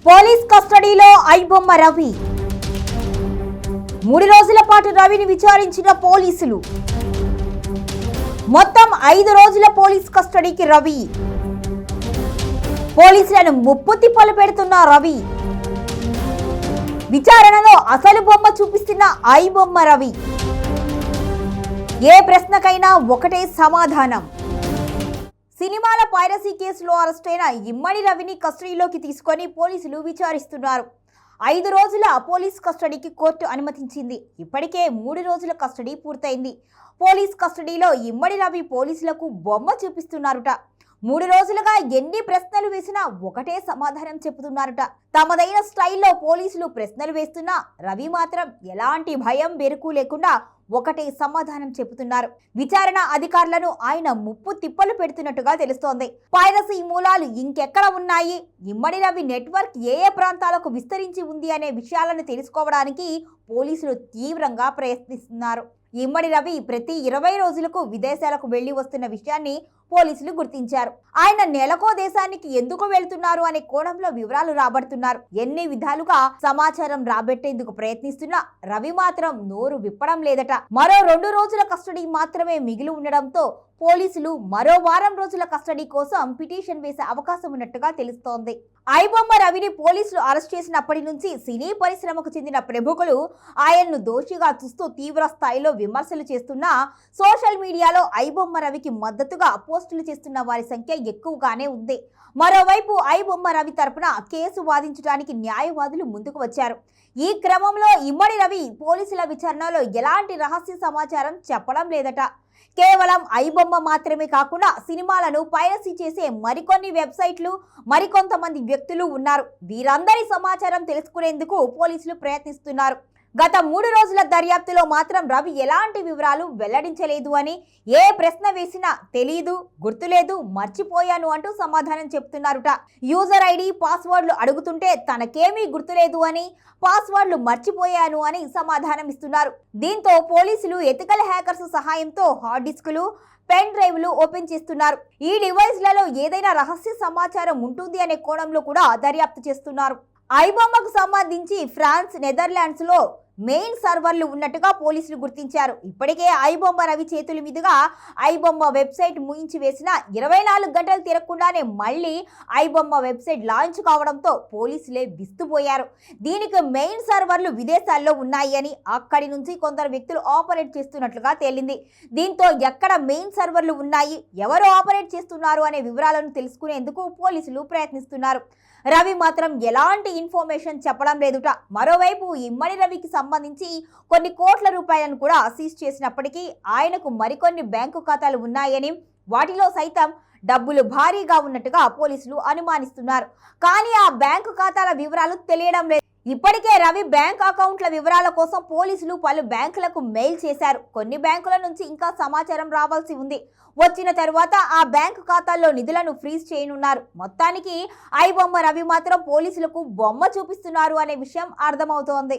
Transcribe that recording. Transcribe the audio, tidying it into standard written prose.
Police కస్టడీలో ఐబొమ్మ రవి. 3 రోజుల పాటు రవిని విచారించిన పోలీసులు. మొత్తం 5 రోజుల పోలీస్ కస్టడీకి రవి. పోలీసులను ముప్పు తిప్పలు పెడుతున్న రవి. విచారణలో అసలు బొమ్మ చూపిస్తున్న ఐబొమ్మ రవి. ఏ ప్రశ్నకైనా ఒకటే సమాధానం. సినిమాల పైరసీ కేసులో అరెస్టైన ఇమ్మడి రవిని కస్టడీలోకి తీసుకొని పోలీసులు విచారిస్తున్నారు. 5 రోజుల పోలీస్ కస్టడీకి కోర్టు అనుమతించింది. ఇప్పటికే 3 రోజుల కస్టడీ పూర్తయింది. పోలీస్ కస్టడీలో ఇమ్మడి రవి పోలీసులకు బొమ్మ చూపిస్తున్నారుట. 3 రోజులుగా ఎన్ని ప్రశ్నలు వేసినా ఒకటే సమాధానం చెబుతున్నారట. తమదైన స్టైల్లో పోలీసులు ప్రశ్నలు వేస్తున్నా రవి మాత్రం ఎలాంటి భయం బెరుకు లేకుండా ఒకటే సమాధానం చెబుతున్నారు. విచారణ అధికారులను ఆయన ముప్పు తిప్పలు పెడుతున్నట్టుగా తెలుస్తోంది. పైరసీ మూలాలు ఇంకెక్కడ ఉన్నాయి, ఇమ్మడి రవి నెట్వర్క్ ఏ ఏ ప్రాంతాలకు విస్తరించి ఉంది అనే విషయాలను తెలుసుకోవడానికి పోలీసులు తీవ్రంగా ప్రయత్నిస్తున్నారు. ఇమ్మడి రవి ప్రతి 20 రోజులకు విదేశాలకు వెళ్లి వస్తున్న విషయాన్ని పోలీసులు గుర్తించారు. ఆయన నెలకో దేశానికి ఎందుకు వెళ్తున్నారు అనే కోణంలో వివరాలు రాబడుతున్నారు. ఎన్ని విధాలుగా సమాచారం రాబట్టేందుకు ప్రయత్నిస్తున్నా రవి మాత్రం నోరు విప్పడం లేదట. మరో 2 రోజుల కస్టడీ మాత్రమే మిగిలి ఉండడంతో పోలీసులు మరో వారం రోజుల కస్టడీ కోసం పిటిషన్ వేసే అవకాశం ఉన్నట్టుగా తెలుస్తోంది. ఐబొమ్మ రవిని పోలీసులు అరెస్ట్ చేసినప్పటి నుంచి సినీ పరిశ్రమకు చెందిన ప్రముఖులు ఆయన్ను దోషిగా చూస్తూ తీవ్ర స్థాయిలో విమర్శలు చేస్తున్నా సోషల్ మీడియాలో ఐబొమ్మ రవికి మద్దతుగా పోస్టులు చేస్తున్న వారి సంఖ్య ఎక్కువగానే ఉంది. మరోవైపు ఐబొమ్మ రవి తరపున కేసు వాదించడానికి న్యాయవాదులు ముందుకు వచ్చారు. ఈ క్రమంలో ఇమ్మడి రవి పోలీసుల విచారణలో ఎలాంటి రహస్య సమాచారం చెప్పడం లేదట. కేవలం ఐబొమ్మ మాత్రమే కాకుండా సినిమాలను పైరసీ చేసే మరికొన్ని వెబ్సైట్లు, మరికొంతమంది వ్యక్తులు ఉన్నారు. వీరందరి సమాచారం తెలుసుకునేందుకు పోలీసులు ప్రయత్నిస్తున్నారు. గత 3 రోజుల దర్యాప్తులో మాత్రం రవి ఎలాంటి వివరాలు వెల్లడించలేదు అని, ఏ ప్రశ్న వేసినా తెలీదు, గుర్తులేదు, మర్చిపోయాను అంటూ సమాధానం చెప్తున్నారుట. యూజర్ ఐడి, పాస్వర్డ్లు అడుగుతుంటే తనకేమీ గుర్తులేదు అని, పాస్వర్డ్లు మర్చిపోయాను అని సమాధానం ఇస్తున్నారు. దీంతో పోలీసులు ఎథికల్ హ్యాకర్స్ సహాయంతో హార్డ్ డిస్కులు, పెన్ డ్రైవ్లు ఓపెన్ చేస్తున్నారు. ఈ డివైస్లలో ఏదైనా రహస్య సమాచారం ఉంటుంది అనే కోణంలో కూడా దర్యాప్తు చేస్తున్నారు. ఐబొమ్మకు సంబంధించి ఫ్రాన్స్, నెదర్లాండ్స్ లో మెయిన్ సర్వర్లు ఉన్నట్టుగా పోలీసులు గుర్తించారు. ఇప్పటికే ఐబొమ్మ రవి చేతుల మీదుగా ఐబొమ్మ వెబ్సైట్ ముయించి వేసిన 24 గంటలు తిరగకుండానే మళ్ళీ ఐబొమ్మ వెబ్సైట్ లాంచ్ కావడంతో పోలీసులే విస్తుపోయారు. దీనికి మెయిన్ సర్వర్లు విదేశాల్లో ఉన్నాయి అని, అక్కడి నుంచి కొందరు వ్యక్తులు ఆపరేట్ చేస్తున్నట్లుగా తేలింది. దీంతో ఎక్కడ మెయిన్ సర్వర్లు ఉన్నాయి, ఎవరు ఆపరేట్ చేస్తున్నారు అనే వివరాలను తెలుసుకునేందుకు పోలీసులు ప్రయత్నిస్తున్నారు. రవి మాత్రం ఎలాంటి ఇన్ఫర్మేషన్ చెప్పడం లేదుట. మరోవైపు ఇమ్మడి రవికి సంబంధించి కొన్ని కోట్ల రూపాయలను కూడా సీజ్ చేసినప్పటికీ ఆయనకు మరికొన్ని బ్యాంకు ఖాతాలు ఉన్నాయని, వాటిలో సైతం డబ్బులు భారీగా ఉన్నట్టుగా పోలీసులు అనుమానిస్తున్నారు. కానీ ఆ బ్యాంకు ఖాతాల వివరాలు తెలియడం లేదు. ఇప్పటికే రవి బ్యాంక్ అకౌంట్ల వివరాల కోసం పోలీసులు పలు బ్యాంకులకు మెయిల్ చేశారు. కొన్ని బ్యాంకుల నుంచి ఇంకా సమాచారం రావాల్సి ఉంది. వచ్చిన తరువాత ఆ బ్యాంకు ఖాతాల్లో నిధులను ఫ్రీజ్ చేయనున్నారు. మొత్తానికి ఐబొమ్మ రవి మాత్రం పోలీసులకు బొమ్మ చూపిస్తున్నారు అనే విషయం అర్థమవుతోంది.